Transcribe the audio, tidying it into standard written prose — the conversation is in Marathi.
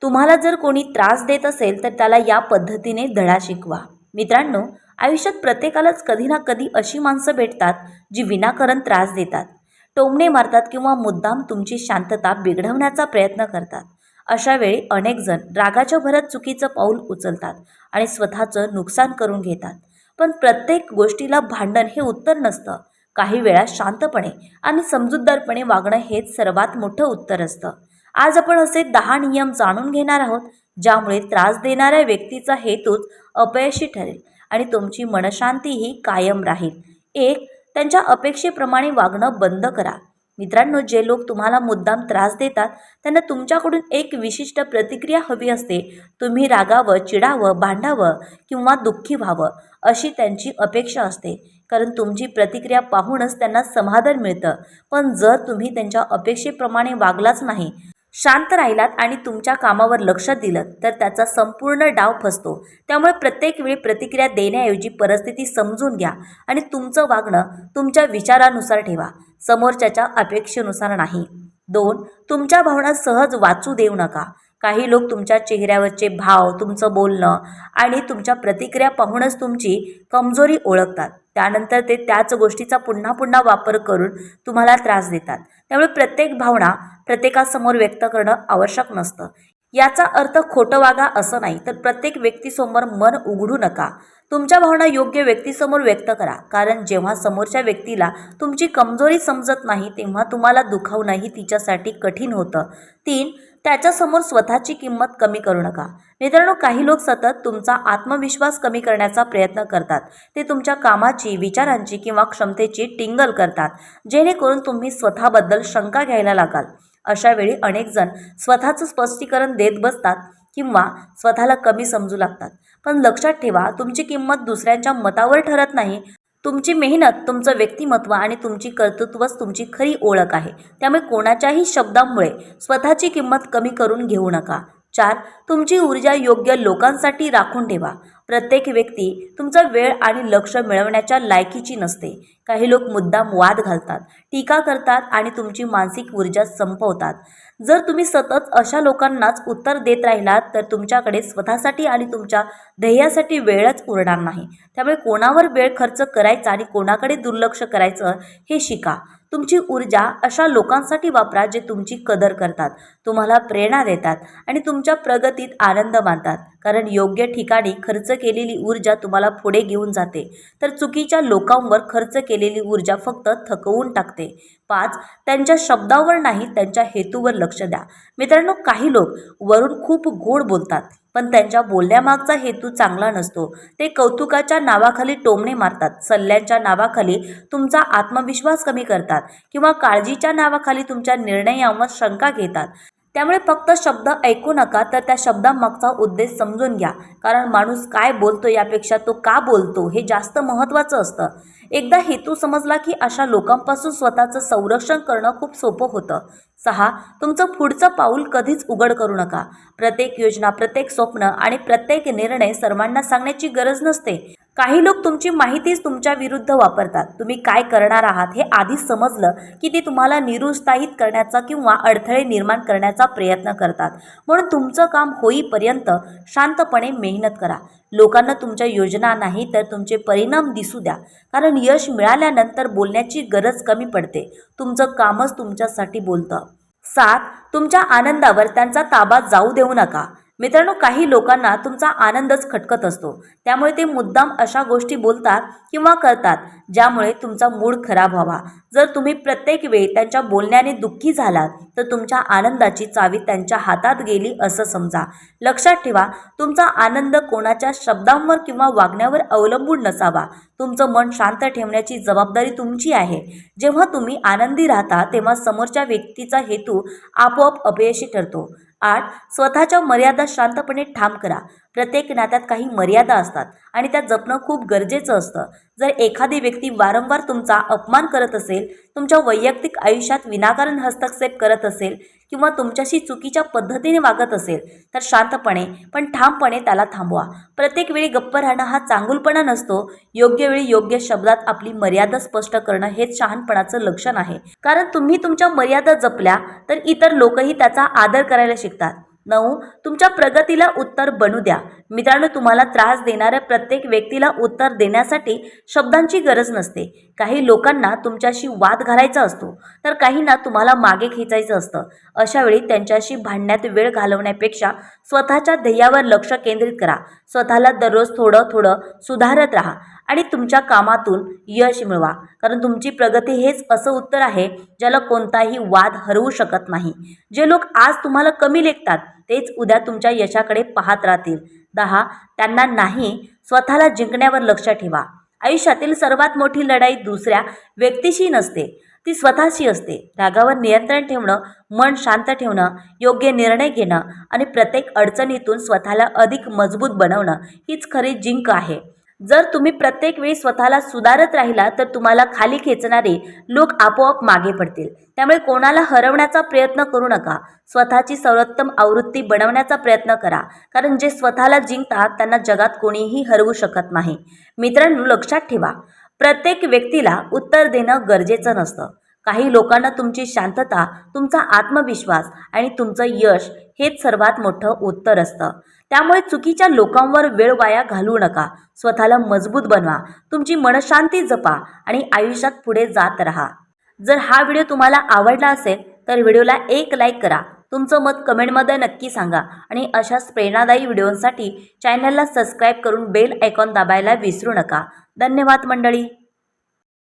तुम्हाला जर कोणी त्रास देत असेल तर त्याला या पद्धतीने धडा शिकवा. मित्रांनो, आयुष्यात प्रत्येकालाच कधी ना कधी अशी माणसं भेटतात जी विनाकारण त्रास देतात, टोमणे मारतात किंवा मुद्दाम तुमची शांतता बिघडवण्याचा प्रयत्न करतात. अशा वेळी अनेक जण रागाच्या भरात चुकीचं पाऊल उचलतात आणि स्वतःचं नुकसान करून घेतात. पण प्रत्येक गोष्टीला भांडण हे उत्तर नसतं. काही वेळा शांतपणे आणि समजूतदारपणे वागणं हेच सर्वात मोठं उत्तर असतं. आज आपण असे 10 नियम जाणून घेणार आहोत ज्यामुळे त्रास देणाऱ्या व्यक्तीचा हेतूच अपयशी ठरेल आणि तुमची मनशांतीही कायम राहील. 1. त्यांच्या अपेक्षेप्रमाणे वागणं बंद करा. मित्रांनो, जे लोक तुम्हाला मुद्दाम त्रास देतात त्यांना तुमच्याकडून एक विशिष्ट प्रतिक्रिया हवी असते. तुम्ही रागावं, चिडावं, भांडावं किंवा दुःखी व्हावं अशी त्यांची अपेक्षा असते. कारण तुमची प्रतिक्रिया पाहूनच त्यांना समाधान मिळतं. पण जर तुम्ही त्यांच्या अपेक्षेप्रमाणे वागलाच नाही, शांत राहिलात आणि तुमच्या कामावर लक्ष दिलं तर त्याचा संपूर्ण डाव फसतो. त्यामुळे प्रत्येक वेळी प्रतिक्रिया देण्याऐवजी परिस्थिती समजून घ्या आणि तुमचं वागणं तुमच्या विचारानुसार ठेवा, समोरच्याच्या अपेक्षेनुसार नाही. 2. तुमच्या भावना सहज वाचू देऊ नका. काही लोक तुमच्या चेहऱ्यावरचे भाव, तुमचं बोलणं आणि तुमच्या प्रतिक्रिया पाहूनच तुमची कमजोरी ओळखतात. त्यानंतर ते त्याच गोष्टीचा पुन्हा पुन्हा वापर करून तुम्हाला त्रास देतात. त्यामुळे प्रत्येक भावना प्रत्येकासमोर व्यक्त करणं आवश्यक नसतं. याचा अर्थ खोटं वागा असं नाही, तर प्रत्येक व्यक्तीसमोर मन उघडू नका. तुमच्या भावना योग्य व्यक्तीसमोर व्यक्त करा. कारण जेव्हा समोरच्या व्यक्तीला तुमची कमजोरी समजत नाही तेव्हा तुम्हाला दुखावणंही तिच्यासाठी कठीण होतं. 3. त्याच्यासमोर स्वतःची किंमत कमी करू नका. मित्रांनो, काही लोक सतत तुमचा आत्मविश्वास कमी करण्याचा प्रयत्न करतात. ते तुमच्या कामाची, विचारांची किंवा क्षमतेची टिंगल करतात, जेणेकरून तुम्ही स्वतःबद्दल शंका घ्यायला लागाल. अशा वेळी अनेक जण स्वतःचं स्पष्टीकरण देत बसतात किंवा स्वतःला कमी समजू लागतात. पण लक्षात ठेवा, तुमची किंमत दुसऱ्यांच्या मतावर ठरत नाही. तुमची मेहनत, तुमचं व्यक्तिमत्व आणि तुमची कर्तृत्वच तुमची खरी ओळख आहे. त्यामुळे कोणाच्याही शब्दांमुळे स्वतःची किंमत कमी करून घेऊ नका. 4. तुमची ऊर्जा योग्य लोकांसाठी राखून ठेवा. प्रत्येक व्यक्ती तुमचा वेळ आणि लक्ष मिळवण्याच्या लायकीची नसते. काही लोक मुद्दाम वाद घालतात, टीका करतात आणि तुमची मानसिक ऊर्जा संपवतात. जर तुम्ही सतत अशा लोकांनाच उत्तर देत राहिलात तर तुमच्याकडे स्वतःसाठी आणि तुमच्या ध्येयासाठी वेळच उरणार नाही. त्यामुळे कोणावर वेळ खर्च करायचा आणि कोणाकडे दुर्लक्ष करायचं हे शिका. तुमची ऊर्जा अशा लोकांसाठी वापरा जे तुमची कदर करतात, तुम्हाला प्रेरणा देतात आणि तुमच्या प्रगतीत आनंद मानतात. कारण योग्य ठिकाणी खर्च केलेली ऊर्जा तुम्हाला पुढे घेऊन जाते, तर चुकीच्या लोकांवर खर्च केलेली ऊर्जा फक्त थकवून टाकते. 5. त्यांच्या शब्दावर नाही, त्यांच्या हेतूवर लक्ष द्या. मित्रांनो, काही लोक वरून खूप गोड बोलतात पण त्यांच्या बोलण्यामागचा हेतू चांगला नसतो. ते कौतुकाच्या नावाखाली टोमणे मारतात, सल्ल्यांच्या नावाखाली तुमचा आत्मविश्वास कमी करतात किंवा काळजीच्या नावाखाली तुमच्या निर्णयांवर शंका घेतात. त्यामुळे फक्त शब्द ऐकू नका, तर त्या शब्दांमागचा उद्देश समजून घ्या. कारण माणूस काय बोलतो यापेक्षा तो का बोलतो हे जास्त महत्त्वाचं असतं. एकदा हेतू समजला की अशा लोकांपासून स्वतःचं संरक्षण करणं खूप सोपं होतं. 6. तुमचं पुढचं पाऊल कधीच उघड करू नका. प्रत्येक योजना, प्रत्येक स्वप्न आणि प्रत्येक निर्णय सर्वांना सांगण्याची गरज नसते. काही लोक तुमची माहितीच तुमच्या विरुद्ध वापरतात. तुम्ही काय करणार आहात हे आधीच समजलं की ते तुम्हाला निरुत्साहित करण्याचा किंवा अडथळे निर्माण करण्याचा प्रयत्न करतात. म्हणून तुमचं काम होईपर्यंत शांतपणे मेहनत करा. लोकांना तुमच्या योजना नाही तर तुमचे परिणाम दिसू द्या. कारण यश मिळाल्यानंतर बोलण्याची गरज कमी पडते. तुमचं कामच तुमच्यासाठी बोलतं. 7. तुमच्या आनंदावर त्यांचा ताबा जाऊ देऊ नका. मित्रांनो, काही लोकांना तुमचा आनंदच खटकत असतो. त्यामुळे ते मुद्दाम अशा गोष्टी बोलतात किंवा करतात ज्यामुळे तुमचा मूड खराब व्हावा. जर तुम्ही प्रत्येक वेळी त्यांच्या बोलण्याने दुःखी झालात तर तुमच्या आनंदाची चावी त्यांच्या हातात गेली असं समजा. लक्षात ठेवा, तुमचा आनंद कोणाच्या शब्दांवर किंवा वागण्यावर अवलंबून नसावा. तुमचं मन शांत ठेवण्याची जबाबदारी तुमची आहे. जेव्हा तुम्ही आनंदी राहता तेव्हा समोरच्या व्यक्तीचा हेतू आपोआप अपयशी ठरतो. 8. स्वतःच्या मर्यादा शांतपणे ठाम करा. प्रत्येक नात्यात काही मर्यादा असतात आणि त्या जपणं खूप गरजेचं असतं. जर एखादी व्यक्ती वारंवार तुमचा अपमान करत असेल, तुमच्या वैयक्तिक आयुष्यात विनाकारण हस्तक्षेप करत असेल किंवा तुमच्याशी चुकीच्या पद्धतीने वागत असेल तर शांतपणे पण ठामपणे त्याला थांबवा. प्रत्येक वेळी गप्प राहणं हा चांगुलपणा नसतो. योग्य वेळी योग्य शब्दात आपली मर्यादा स्पष्ट करणं हेच शहाणपणाचं लक्षण आहे. कारण तुम्ही तुमच्या मर्यादा जपल्या तर इतर लोकही त्याचा आदर करायला शिकतात. 9. तुमच्या प्रगतीला उत्तर बनू द्या. मित्रांनो, तुम्हाला त्रास देणाऱ्या प्रत्येक व्यक्तीला उत्तर देण्यासाठी शब्दांची गरज नसते. काही लोकांना तुमच्याशी वाद घालायचा असतो, तर काहींना तुम्हाला मागे खेचायचं असतं. अशा वेळी त्यांच्याशी भांडण्यात वेळ घालवण्यापेक्षा स्वतःच्या ध्येयावर लक्ष केंद्रित करा. स्वतःला दररोज थोडं थोडं सुधारत राहा आणि तुमच्या कामातून यश मिळवा. कारण तुमची प्रगती हेच असं उत्तर आहे ज्याला कोणताही वाद हरवू शकत नाही. जे लोक आज तुम्हाला कमी लेखतात तेच उद्या तुमच्या यशाकडे पाहत राहतील. 10. त्यांना नाही, स्वतःला जिंकण्यावर लक्ष ठेवा. आयुष्यातील सर्वात मोठी लढाई दुसऱ्या व्यक्तीशी नसते, ती स्वतःशी असते. रागावर नियंत्रण ठेवणं, मन शांत ठेवणं, योग्य निर्णय घेणं आणि प्रत्येक अडचणीतून स्वतःला अधिक मजबूत बनवणं हीच खरी जिंक आहे. जर तुम्ही प्रत्येक वेळी स्वतःला सुधारत राहिला तर तुम्हाला खाली खेचणारे लोक आपोआप मागे पडतील. त्यामुळे कोणाला हरवण्याचा प्रयत्न करू नका. स्वतःची सर्वोत्तम आवृत्ती बनवण्याचा प्रयत्न करा. कारण जे स्वतःला जिंकतात त्यांना जगात कोणीही हरवू शकत नाही. मित्रांनो, लक्षात ठेवा, प्रत्येक व्यक्तीला उत्तर देणं गरजेचं नसतं. काही लोकांना तुमची शांतता, तुमचा आत्मविश्वास आणि तुमचं यश हेच सर्वात मोठं उत्तर असतं. त्यामुळे चुकीच्या लोकांवर वेळ वाया घालवू नका. स्वतःला मजबूत बनवा, तुमची मनशांती जपा आणि आयुष्यात पुढे जात राहा. जर हा व्हिडिओ तुम्हाला आवडला असेल तर व्हिडिओला एक लाईक करा. तुमचं मत कमेंटमध्ये नक्की सांगा आणि अशाच प्रेरणादायी व्हिडिओंसाठी चॅनलला सबस्क्राईब करून बेल आयकॉन दाबायला विसरू नका. धन्यवाद मंडळी.